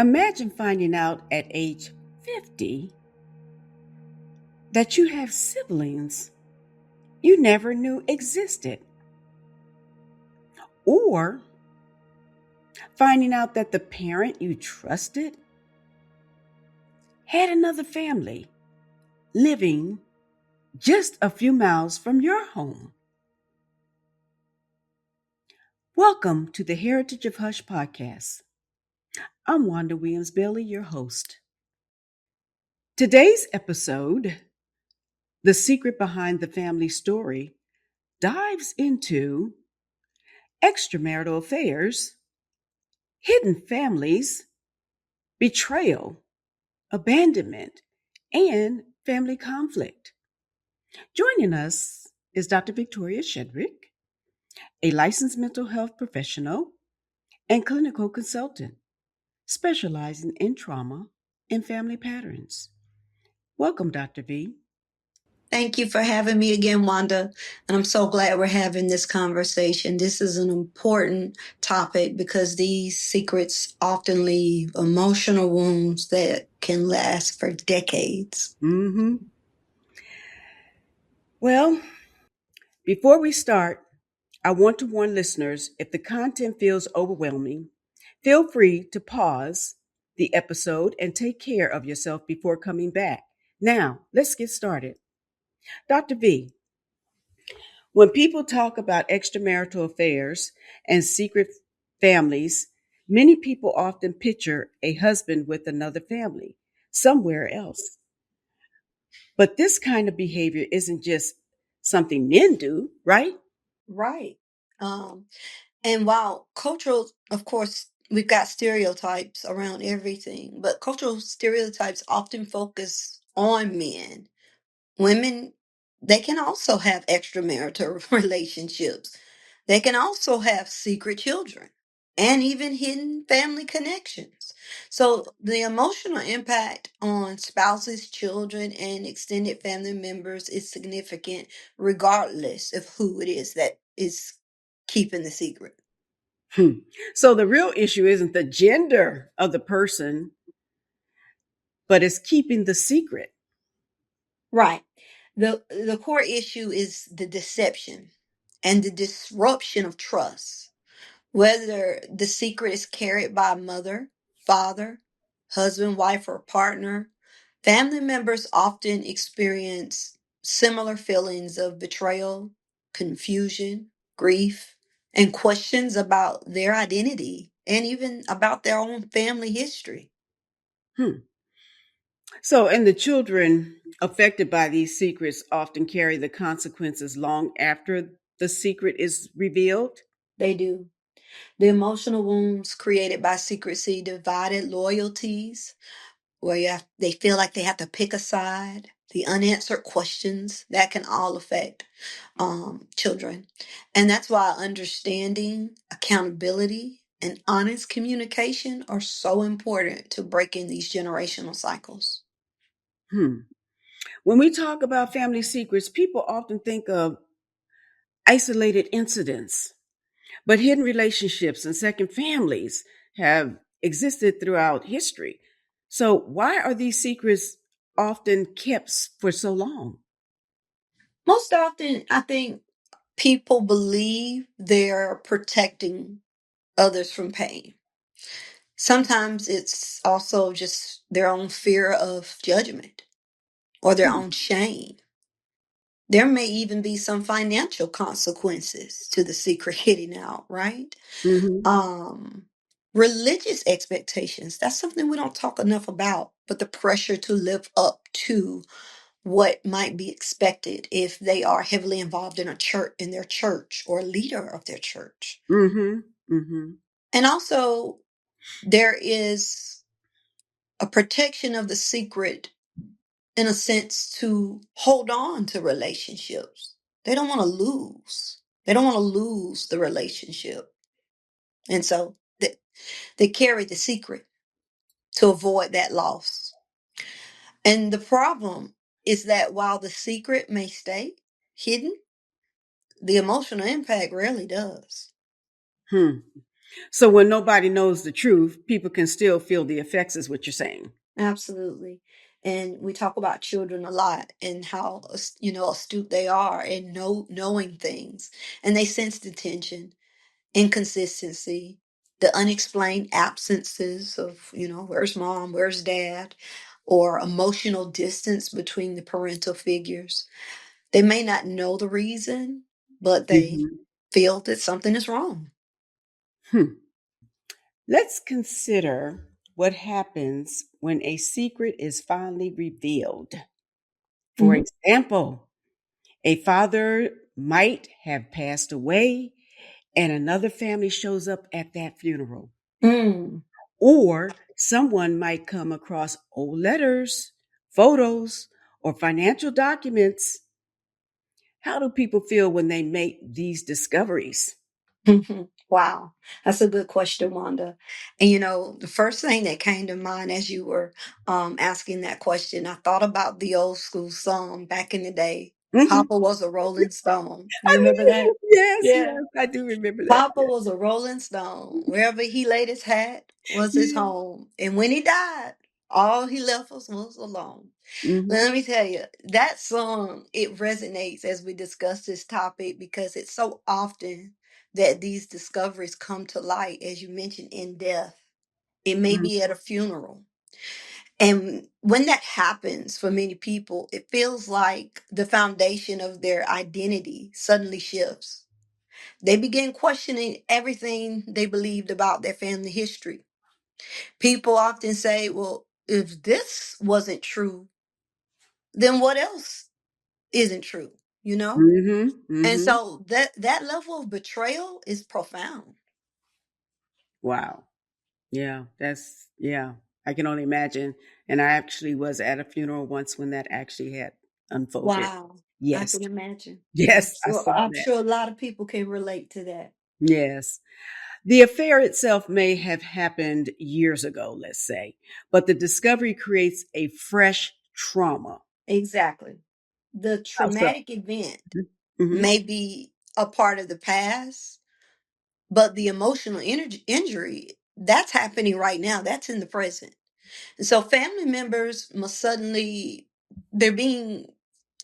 Imagine finding out at age 50 that you have siblings you never knew existed, or finding out that the parent you trusted had another family living just a few miles from your home. Welcome to the Heritage of Hush podcast. I'm Wanda Williams-Bailey, your host. Today's episode, The Secret Behind the Family Story, dives into extramarital affairs, hidden families, betrayal, abandonment, and family conflict. Joining us is Dr. Victoria Shedrick, a licensed mental health professional and clinical consultant specializing in trauma and family patterns. Welcome, Dr. V. Thank you for having me again, Wanda. And I'm so glad we're having this conversation. This is an important topic because these secrets often leave emotional wounds that can last for decades. Well, before we start, I want to warn listeners if the content feels overwhelming, feel free to pause the episode and take care of yourself before coming back. Now, let's get started. Dr. V, when people talk about extramarital affairs and secret families, many people often picture a husband with another family somewhere else. But this kind of behavior isn't just something men do, right? Right. And while cultural, of course, we've got stereotypes around everything, but cultural stereotypes often focus on men. Women, they can also have extramarital relationships. They can also have secret children and even hidden family connections. So the emotional impact on spouses, children, and extended family members is significant regardless of who it is that is keeping the secret. Hmm. So the real issue isn't the gender of the person, but it's keeping the secret. Right. The core issue is the deception and the disruption of trust. Whether the secret is carried by mother, father, husband, wife, or partner, family members often experience similar feelings of betrayal, confusion, grief, and questions about their identity and even about their own family history. Hmm. So, and the children affected by these secrets often carry the consequences long after the secret is revealed. They do. The emotional wounds created by secrecy, divided loyalties, where they feel like they have to pick a side, the unanswered questions that can all affect children. And that's why understanding, accountability, and honest communication are so important to breaking these generational cycles. Hmm. When we talk about family secrets, people often think of isolated incidents, but hidden relationships and second families have existed throughout history. So, why are these secrets often kept for so long? Most often, I think people believe they're protecting others from pain. Sometimes it's also just their own fear of judgment or their Hmm. own shame. There may even be some financial consequences to the secret getting out, right? Mm-hmm. Um, Religious expectations, that's something we don't talk enough about, but the pressure to live up to what might be expected if they are heavily involved in a church, in their church, or leader of their church. Mm-hmm. Mm-hmm. And also, there is a protection of the secret in a sense to hold on to relationships. They don't want to lose. They don't want to lose the relationship. And so they carry the secret to avoid that loss. And the problem is that while the secret may stay hidden, the emotional impact rarely does. Hmm. So when nobody knows the truth, people can still feel the effects, is what you're saying. Absolutely. And we talk about children a lot and how astute they are and knowing things, and they sense the tension, inconsistency, the unexplained absences of, where's mom, where's dad, or emotional distance between the parental figures. They may not know the reason, but they Mhm. feel that something is wrong. Hmm. Let's consider what happens when a secret is finally revealed. For Mhm. example, a father might have passed away and another family shows up at that funeral. Mm. Or someone might come across old letters, photos, or financial documents. How do people feel when they make these discoveries? Wow, that's a good question, Wanda. And the first thing that came to mind as you were asking that question, I thought about the old school song back in the day. Mhm. Papa was a Rolling Stone. I You remember do. that? Yes, Yeah. yes, I do remember that. Papa was a Rolling Stone. Wherever he laid his hat was his Yeah. home. And when he died, all he left us was alone. Mhm. Let me tell you, that song, it resonates as we discuss this topic because it's so often that these discoveries come to light, as you mentioned, in death. It may Mhm. be at a funeral. And when that happens for many people, it feels like the foundation of their identity suddenly shifts. They begin questioning everything they believed about their family history. People often say, well, if this wasn't true, then what else isn't true, you know? Mhm. And Mhm. so that level of betrayal is profound. Wow. Yeah, yeah. I can only imagine. And I actually was at a funeral once when that actually had unfolded. Wow. I Yes. can imagine. I'm Yes, I sure saw I'm that. sure a lot of people can relate to that. Yes. The affair itself may have happened years ago, let's say, but the discovery creates a fresh trauma. Exactly. The How so? traumatic event Mm-hmm. may be a part of the past, but the emotional injury that's happening right now, that's in the present. And so family members must suddenly they're being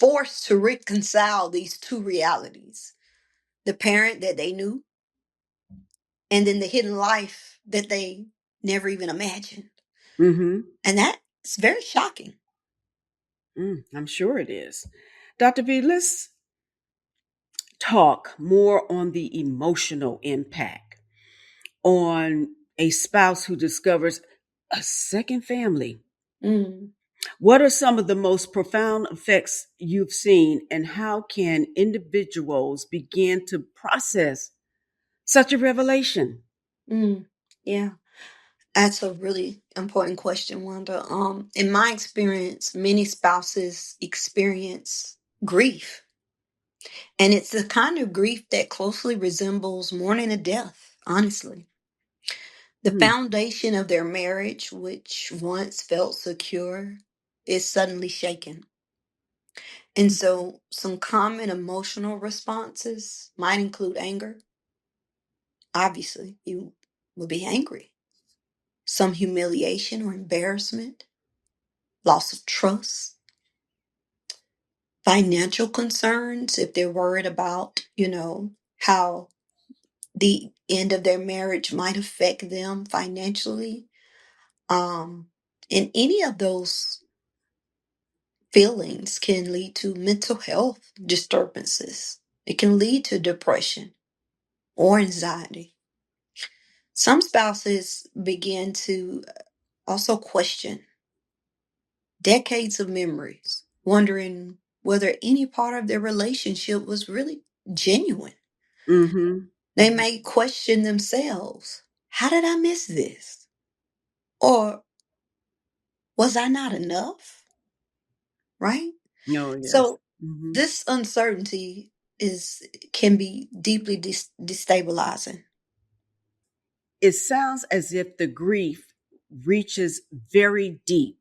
forced to reconcile these two realities. The parent that they knew and then the hidden life that they never even imagined. Mm-hmm. And that's very shocking. I'm sure it is. Dr. V, let's talk more on the emotional impact on a spouse who discovers a second family. Mm, What are some of the most profound effects you've seen, and how can individuals begin to process such a revelation? mm, yeah, that's a really important question, Wanda. In my experience, many spouses experience grief, and it's the kind of grief that closely resembles mourning a death, honestly. The Hmm. foundation of their marriage, which once felt secure, is suddenly shaken. And so, some common emotional responses might include anger. Obviously, you will be angry. Some humiliation or embarrassment, loss of trust, financial concerns if they're worried about, how the end of their marriage might affect them financially. Um, and any of those feelings can lead to mental health disturbances. It can lead to depression or anxiety. Some spouses begin to also question decades of memories, wondering whether any part of their relationship was really genuine. Mm-hmm. They may question themselves. How did I miss this? Or was I not enough? Right? Oh, yes. So Hmm. this uncertainty is can be deeply destabilizing. It sounds as if the grief reaches very deep.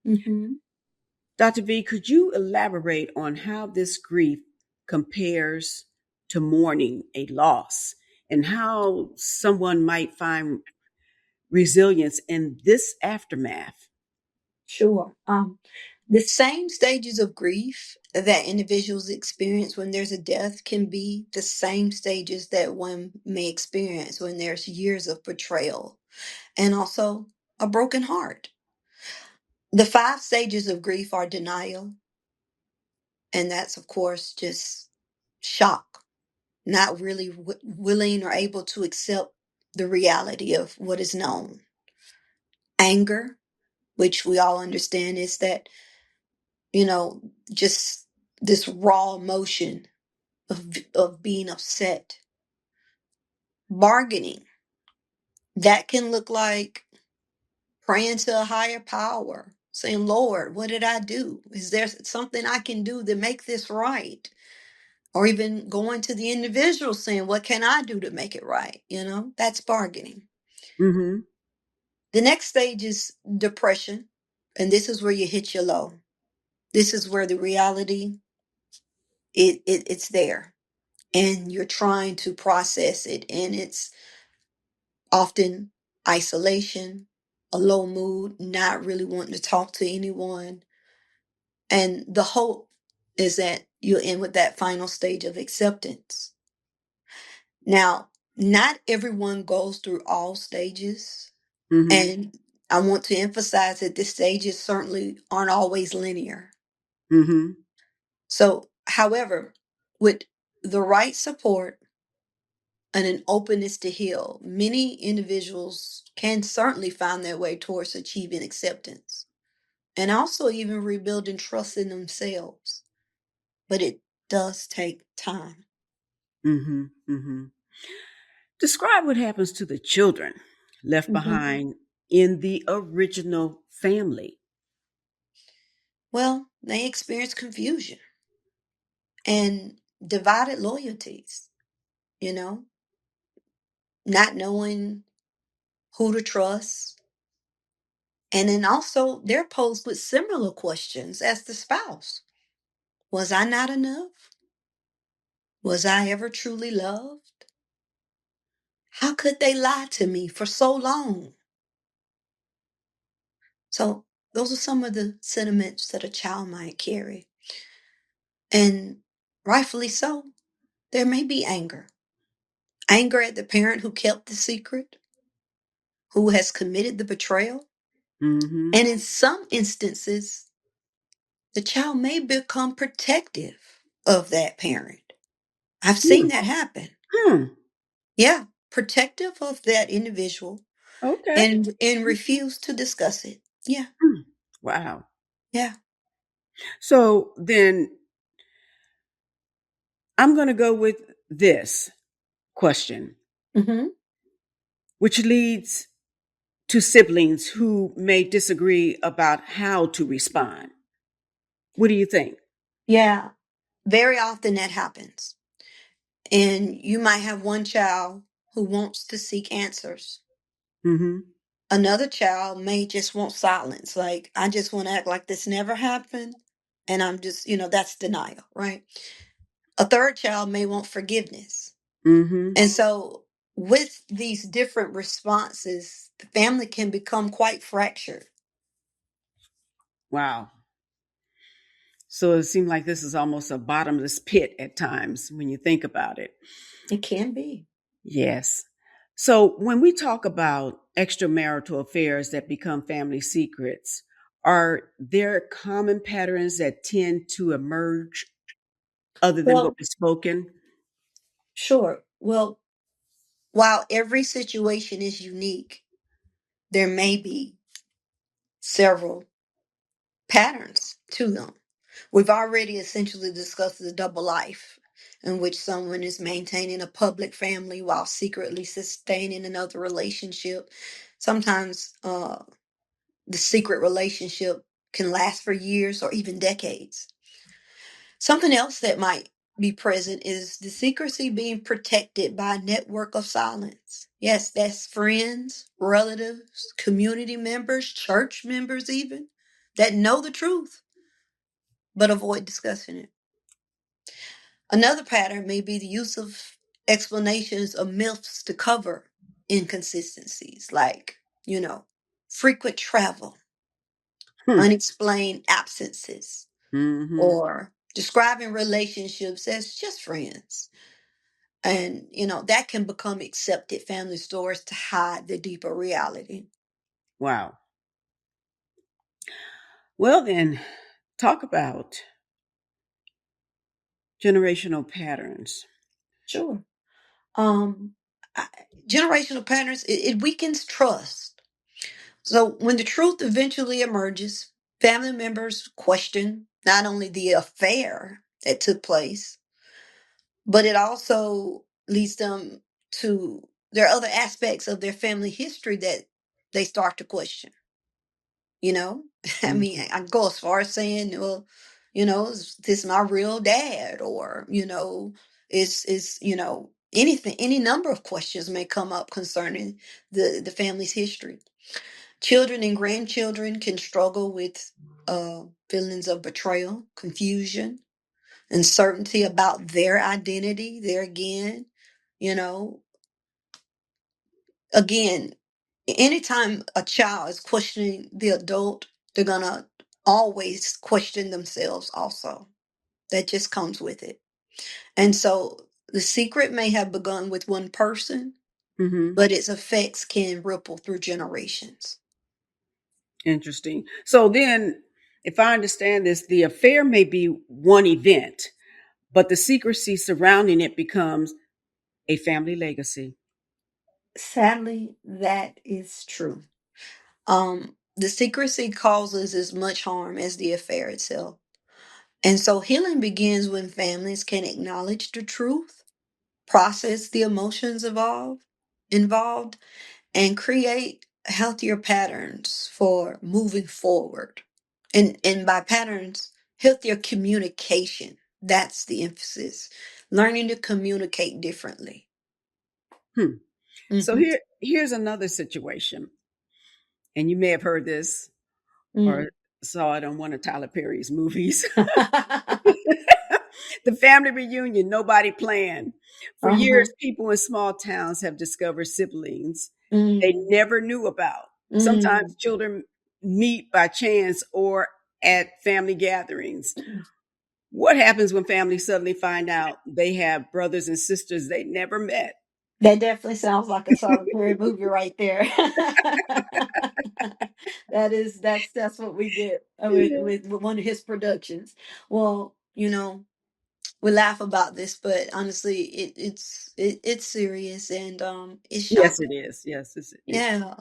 Hmm. Dr. V, could you elaborate on how this grief compares to mourning a loss? and how someone might find resilience in this aftermath. Sure. The same stages of grief that individuals experience when there's a death can be the same stages that one may experience when there's years of betrayal and also a broken heart. The five stages of grief are denial, and that's, of course, just shock, not really willing or able to accept the reality of what is known. Anger, which we all understand is that, you know, just this raw emotion of being upset. Bargaining, that can look like praying to a higher power, saying, Lord, what did I do? Is there something I can do to make this right? Or even going to the individual saying, what can I do to make it right? That's bargaining. Mm-hmm. The next stage is depression. And this is where you hit your low. This is where the reality, it's there. And you're trying to process it. And it's often isolation, a low mood, not really wanting to talk to anyone. And the hope is that you'll end with that final stage of acceptance. Now, not everyone goes through all stages. Mm-hmm. And I want to emphasize that the stages certainly aren't always linear. Mm-hmm. So, however, with the right support and an openness to heal, many individuals can certainly find their way towards achieving acceptance and also even rebuilding trust in themselves. But it does take time. Mm-hmm. Mm-hmm. Describe what happens to the children left Mhm. behind in the original family. Well, they experience confusion and divided loyalties, you know, not knowing who to trust. And then also, they're posed with similar questions as the spouse. Was I not enough? Was I ever truly loved? How could they lie to me for so long? So, those are some of the sentiments that a child might carry. And rightfully so, there may be anger. Anger at the parent who kept the secret, who has committed the betrayal. Mm-hmm. And in some instances, the child may become protective of that parent. I've seen Hmm. that happen. Hmm. Yeah, protective of that individual Okay. and refuse to discuss it. Yeah, Hmm. Wow. yeah. So then I'm going to go with this question, Hmm. which leads to siblings who may disagree about how to respond. What do you think? Yeah, very often that happens. And you might have one child who wants to seek answers. Mm-hmm. Another child may just want silence. Like, I just want to act like this never happened. And I'm just, that's denial, right? A third child may want forgiveness. Mm-hmm. And so, with these different responses, the family can become quite fractured. Wow. So it seems like this is almost a bottomless pit at times when you think about it. It can be. Yes. So when we talk about extramarital affairs that become family secrets, are there common patterns that tend to emerge other than what Well, was spoken? sure. Well, while every situation is unique, there may be several patterns to them. We've already essentially discussed the double life, in which someone is maintaining a public family while secretly sustaining another relationship. Sometimes the secret relationship can last for years or even decades. Something else that might be present is the secrecy being protected by a network of silence. Yes, that's friends, relatives, community members, church members, even that know the truth but avoid discussing it. Another pattern may be the use of explanations of myths to cover inconsistencies, like, you know, frequent travel, Hmm. unexplained absences, Mm-hmm. or describing relationships as just friends. And, that can become accepted family stories to hide the deeper reality. Wow. Well, then, talk about generational patterns. Sure. Um, I- Generational patterns, it weakens trust. So when the truth eventually emerges, family members question not only the affair that took place, but it also leads them to there are other aspects of their family history that they start to question. You know, I mean, Mm-hmm. I can go as far as saying, well, is this my real dad? Or, is anything, any number of questions may come up concerning the family's history. Children and grandchildren can struggle with feelings of betrayal, confusion, uncertainty about their identity. There again, you know, again, anytime a child is questioning the adult, they're gonna always question themselves also. That just comes with it. And so the secret may have begun with one person, Mm-hmm. but its effects can ripple through generations. Interesting. So then, if I understand this, the affair may be one event, but the secrecy surrounding it becomes a family legacy. Sadly, that is true. The secrecy causes as much harm as the affair itself. And so healing begins when families can acknowledge the truth, process the emotions involved, and create healthier patterns for moving forward. And by patterns, healthier communication. That's the emphasis. Learning to communicate differently. Hmm. So Hmm. here's another situation, and you may have heard this Mm. or saw it on one of Tyler Perry's movies. The family reunion nobody planned. For Uh-huh. years, people in small towns have discovered siblings they Mm. never knew about. Sometimes Mm. children meet by chance or at family gatherings. What happens when families suddenly find out they have brothers and sisters they never met? That definitely sounds like a Tyler Perry movie right there. That's what we get with one of his productions. Well, we laugh about this, but honestly, it's serious and it's Yes, shocking. it is. Yes, it's. Yeah,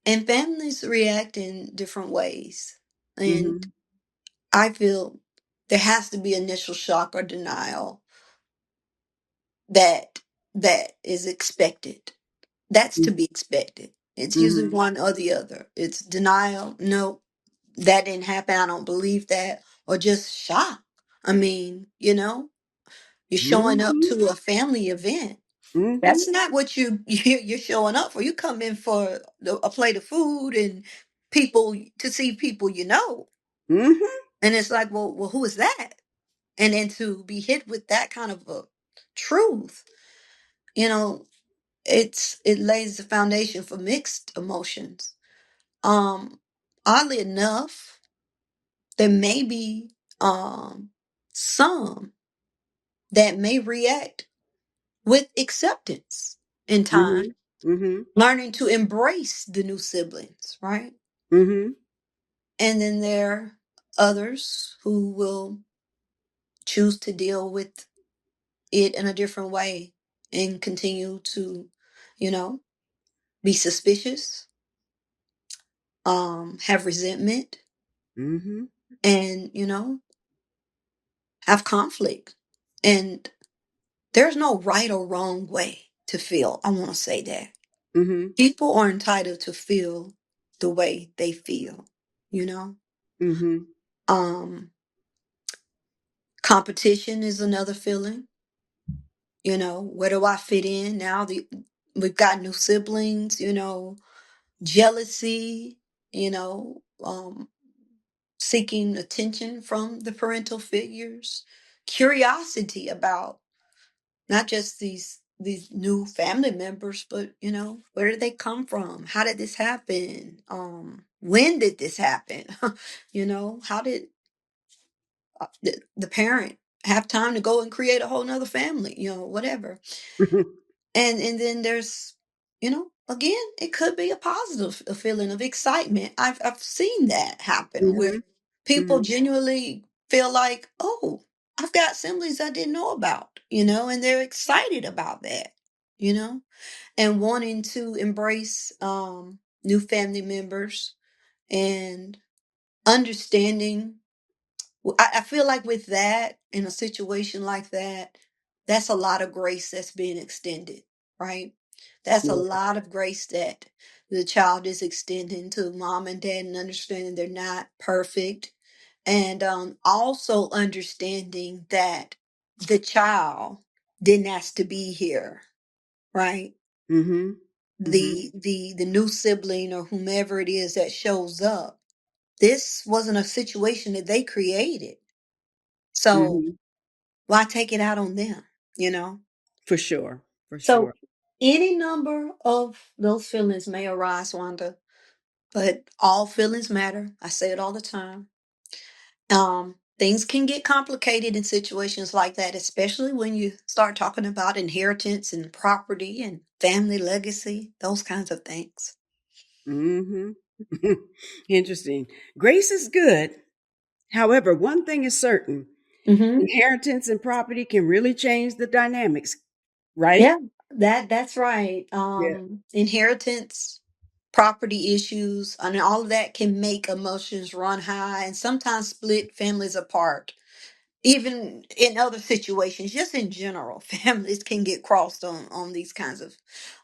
and families react in different ways, and Mm-hmm. I feel there has to be initial shock or denial that that is expected. That's to be expected. It's usually Mm-hmm. one or the other. It's denial. No, that didn't happen. I don't believe that. Or just shock. I mean, you're showing up Mm-hmm. to a family event. Mm-hmm. That's not what you're showing up for. You come in for a plate of food and people to see people you know. Mm-hmm. And it's like, well, who is that? And then to be hit with that kind of a truth, you know, it lays the foundation for mixed emotions. Um, Oddly enough, there may be some that may react with acceptance in time, Mm-hmm. Mm-hmm. learning to embrace the new siblings, right? Mm-hmm. And then there are others who will choose to deal with it in a different way and continue to, you know, be suspicious, have resentment, Mm-hmm. and, have conflict. And there's no right or wrong way to feel. I want to say that. Mm-hmm. People are entitled to feel the way they feel, you know? Mm-hmm. Um, Competition is another feeling. Where do I fit in now? We've got new siblings, jealousy, seeking attention from the parental figures, curiosity about not just these these new family members, but where did they come from? How did this happen? When did this happen? How did the parent have time to go and create a whole nother family? Whatever. And then there's, again, it could be a positive a feeling of excitement. I've seen that happen where Hmm. people Hmm. genuinely feel like, oh, I've got siblings I didn't know about, and they're excited about that, you know, and wanting to embrace new family members and understanding. I feel like with that, in a situation like that, that's a lot of grace that's being extended, right? That's a Yeah. lot of grace that the child is extending to mom and dad and understanding they're not perfect. And also understanding that the child didn't ask to be here, right? Hmm. Hmm. The new sibling or whomever it is that shows up, this wasn't a situation that they created. So Hmm. why take it out on them, you know? For sure. For So sure. any number of those feelings may arise, Wanda, but all feelings matter. I say it all the time. Things can get complicated in situations like that, especially when you start talking about inheritance and property and family legacy, those kinds of things. Hmm. Interesting. Grace is good. However, one thing is certain, Hmm. inheritance and property can really change the dynamics, right? Yeah, that's right. Yeah. Inheritance, property issues, and all of that can make emotions run high and sometimes split families apart. Even in other situations, just in general, families can get crossed on these kinds of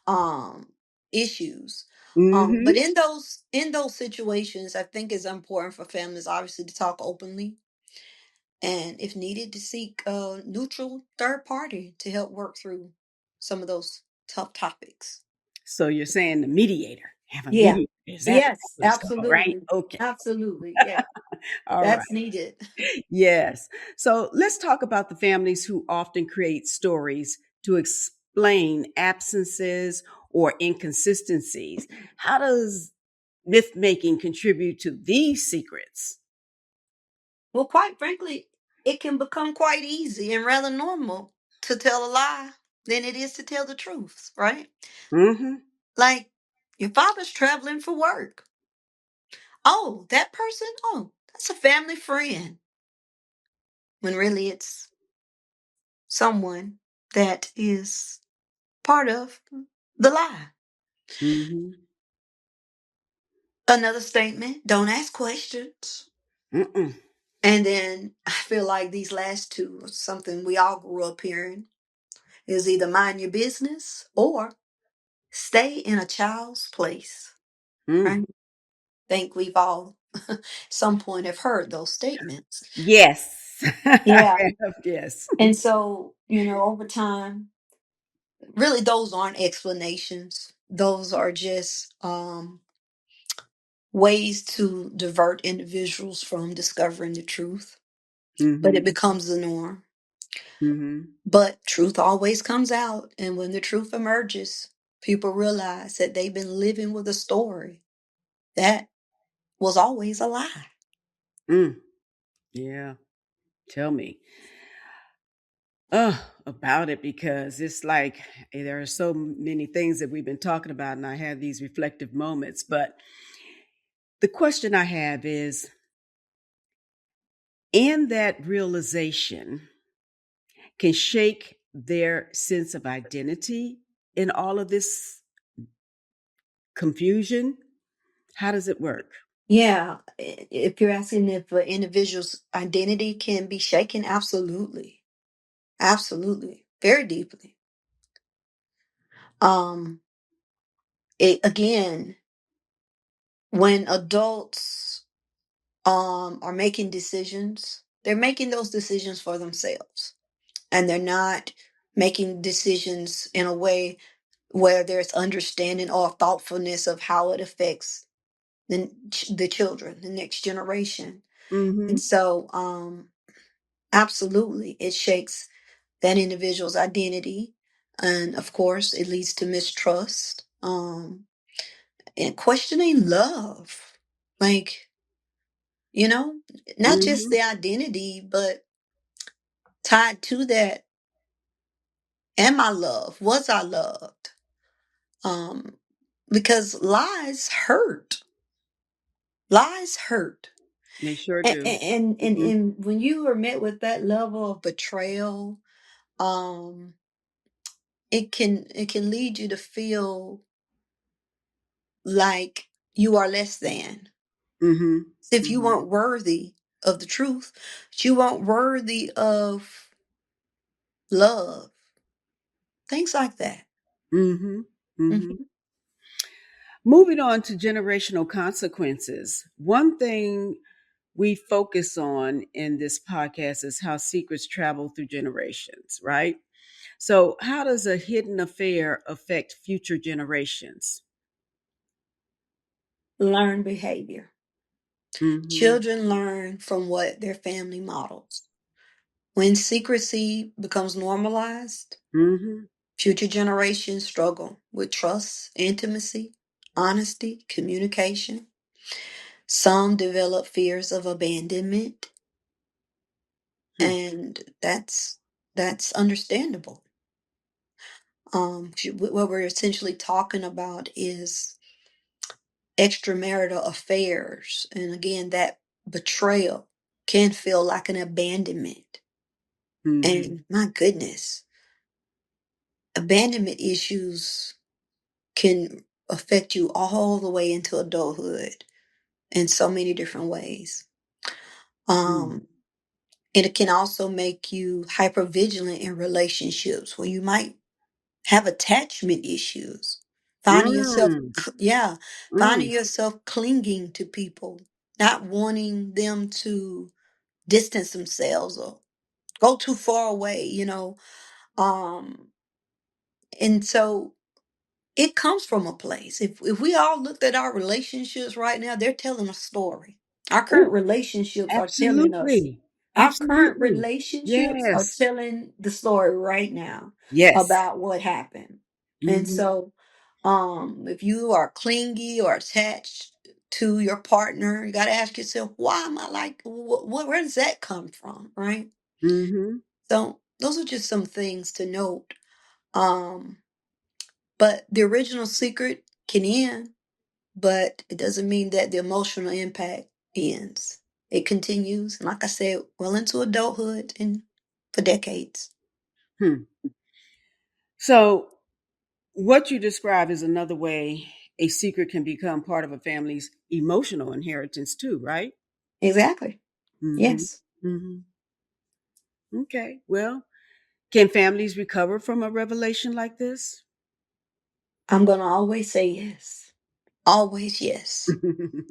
um issues. But Hmm. in those situations, I think it's important for families obviously to talk openly and if needed to seek a neutral third party to help work through some of those tough topics. So you're saying the mediator, have a Yeah. mediator. Is that Yes, what's called, right? absolutely. Okay. Absolutely. Yeah. All right. That's needed. Yes. So let's talk about the families who often create stories to explain absences or inconsistencies. How does myth making contribute to these secrets? Well, quite frankly, it can become quite easy and rather normal to tell a lie than it is to tell the truth, right? Hmm. Like your father's traveling for work. Oh, that person? Oh, that's a family friend. When really it's someone that is part of the lie. Hmm. Another statement, don't ask questions. Mm-mm. And then I feel like these last two are something we all grew up hearing is either mind your business or stay in a child's place. Mm. Right? Think we've all some point have heard those statements. Yes. I Yeah. have, yes. And so, over time, really those aren't explanations. Those are just ways to divert individuals from discovering the truth. But it Hmm. becomes the norm. Hmm. But truth always comes out. And when the truth emerges, people realize that they've been living with a story that was always a lie. Mm. Yeah. Tell me. About it, because it's like there are so many things that we've been talking about, and I have these reflective moments. But the question I have is, in that realization, can shake their sense of identity in all of this confusion? How does it work? Yeah, if you're asking if an individual's identity can be shaken, absolutely. Absolutely. Very deeply. Um, it again, when adults are making decisions, they're making those decisions for themselves. And they're not making decisions in a way where there's understanding or thoughtfulness of how it affects the children, the next generation. And Hmm. so absolutely, it shakes that individual's identity. And of course, it leads to mistrust, and questioning love. Like, you know, not just Mm-hmm. the identity, but tied to that, am I loved? Was I loved? Um, because lies hurt. Lies hurt. They sure And, do. and and Mm-hmm. and when you are met with that level of betrayal, um, it can lead you to feel like you are less than. Mm-hmm. If you Mm-hmm. weren't worthy of the truth, you weren't worthy of love, things like that. Mm-hmm. Mm-hmm. Mhm. Moving on to generational consequences. One thing we focus on in this podcast is how secrets travel through generations, right? So, how does a hidden affair affect future generations? Learn behavior. Mm-hmm. Children learn from what their family models. When secrecy becomes normalized, Mm-hmm. future generations struggle with trust, intimacy, honesty, communication. Some develop fears of abandonment, Hmm. and that's understandable. What we're essentially talking about is extramarital affairs, and again, that betrayal can feel like an abandonment. Mm-hmm. And my goodness, abandonment issues can affect you all the way into adulthood in so many different ways. Mm. Um, and it can also make you hyper vigilant in relationships where you might have attachment issues, finding yourself, Mm. yeah, finding Mm. yourself clinging to people, not wanting them to distance themselves or go too far away. Um, and so it comes from a place. If we all looked at our relationships right now, they're telling a story. Our current Oh, relationships are telling us. absolutely. Our current Absolutely. relationships are Yes. telling the story right now Yes. about what happened. And Mm-hmm. so, if you are clingy or attached to your partner, you got to ask yourself, why am I like, where does that come from? Right. Mm-hmm. So those are just some things to note. Um, but the original secret can end, but it doesn't mean that the emotional impact ends. It continues, and like I said, well into adulthood and for decades. Hmm. So, what you describe is another way a secret can become part of a family's emotional inheritance, too, right? Exactly. Mm-hmm. Yes. Mm-hmm. Okay. Well, can families recover from a revelation like this? I'm going to always say yes. Always yes.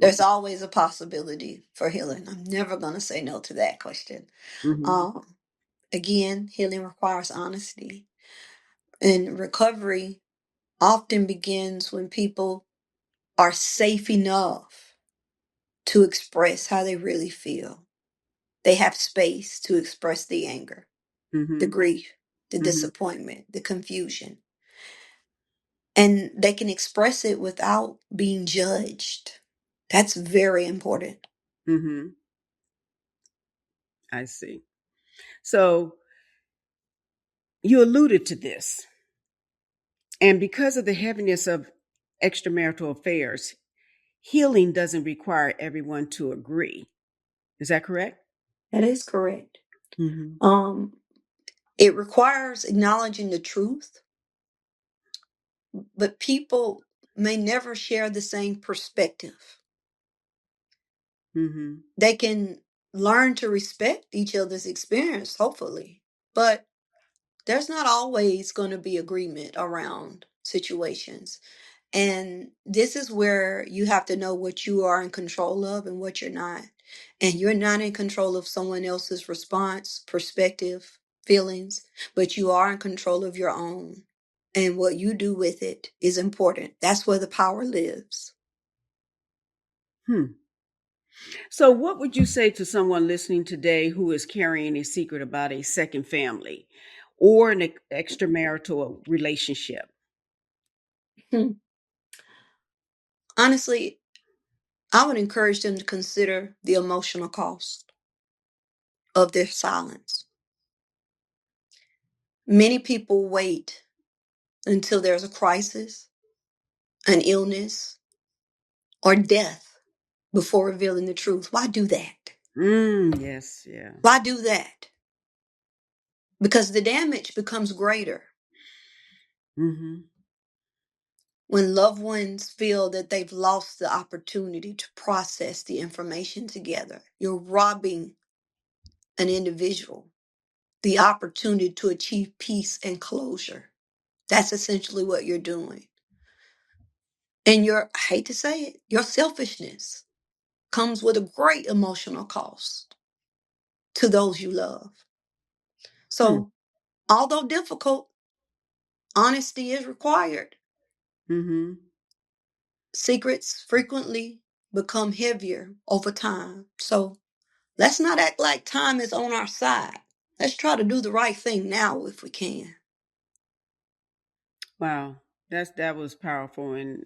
There's always a possibility for healing. I'm never going to say no to that question. Mm-hmm. Um, Again, healing requires honesty. And recovery often begins when people are safe enough to express how they really feel. They have space to express the anger, the Mm-hmm. grief, the Mm-hmm. disappointment, the confusion. And they can express it without being judged. That's very important. Mm-hmm. I see. So, you alluded to this. And because of the heaviness of extramarital affairs, healing doesn't require everyone to agree. Is that correct? That is correct. Mm-hmm. Um, it requires acknowledging the truth, but people may never share the same perspective. Mm-hmm. They can learn to respect each other's experience, hopefully, but there's not always going to be agreement around situations. And this is where you have to know what you are in control of and what you're not. And you're not in control of someone else's response, perspective, feelings, but you are in control of your own. And what you do with it is important. That's where the power lives. Hmm. So, what would you say to someone listening today who is carrying a secret about a second family? or an extramarital relationship? Hmm. Honestly, I would encourage them to consider the emotional cost of their silence. Many people wait until there's a crisis, an illness, or death before revealing the truth. Why do that? Yes, yeah. Why do that? Because the damage becomes greater Mm-hmm. when loved ones feel that they've lost the opportunity to process the information together. You're robbing an individual the opportunity to achieve peace and closure. That's essentially what you're doing. And I hate to say it, your selfishness comes with a great emotional cost to those you love. Hmm. So, although difficult, honesty is required. Mm-hmm. Secrets frequently become heavier over time. So, let's not act like time is on our side. Let's try to do the right thing now if we can. Wow, that was powerful in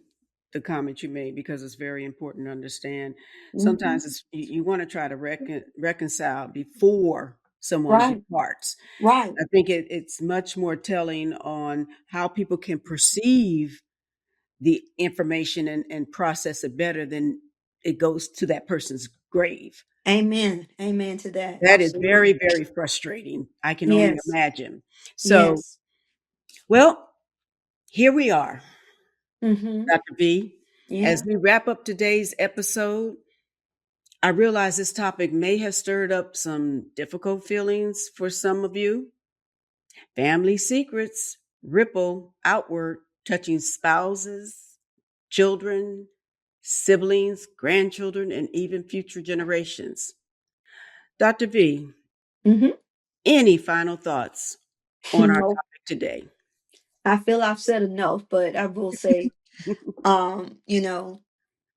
the comment you made, because it's very important to understand. Hmm. Sometimes you want to try to reconcile before someone Right, departs. right. I think it's much more telling on how people can perceive the information and process it better than it goes to that person's grave. Amen. Amen to that. That is very, Absolutely. very frustrating. I can only Yes. imagine. So, Yes. well, here we are, Mm-hmm. Dr. V. As Yeah. we wrap up today's episode, I realize this topic may have stirred up some difficult feelings for some of you. Family secrets ripple outward, touching spouses, children, siblings, grandchildren, and even future generations. Dr. V, Mm-hmm. any final thoughts on our No, topic today? I feel I've said enough, but I will say, you know,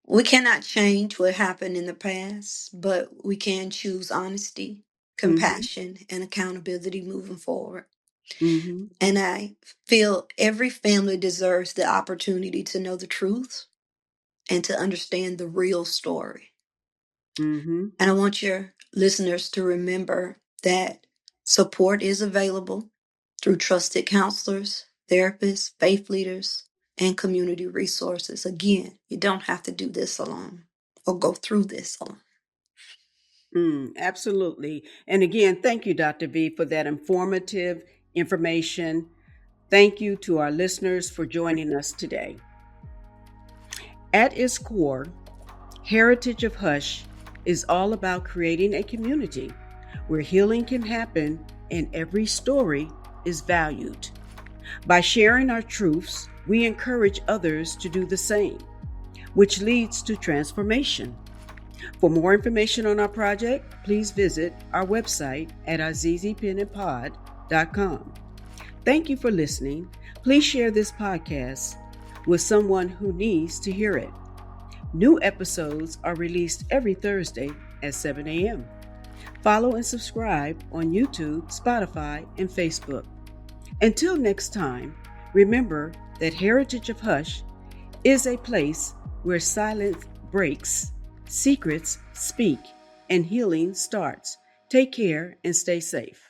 we cannot change what happened in the past, but we can choose honesty, Hmm. compassion, and accountability moving forward. Hmm. And I feel every family deserves the opportunity to know the truth and to understand the real story. Hmm. And I want your listeners to remember that support is available through trusted counselors, therapists, faith leaders, and community resources. Again, you don't have to do this alone or go through this alone. Absolutely. And again, thank you, Dr. V, for that informative information. Thank you to our listeners for joining us today. At its core, Heritage of Hush is all about creating a community where healing can happen and every story is valued. By sharing our truths, we encourage others to do the same, which leads to transformation. For more information on our project, please visit our website at azizipennandpod.com. Thank you for listening. Please share this podcast with someone who needs to hear it. New episodes are released every Thursday at 7 a.m. Follow and subscribe on YouTube, Spotify, and Facebook. Until next time, remember that Heritage of Hush is a place where silence breaks, secrets speak, and healing starts. Take care and stay safe.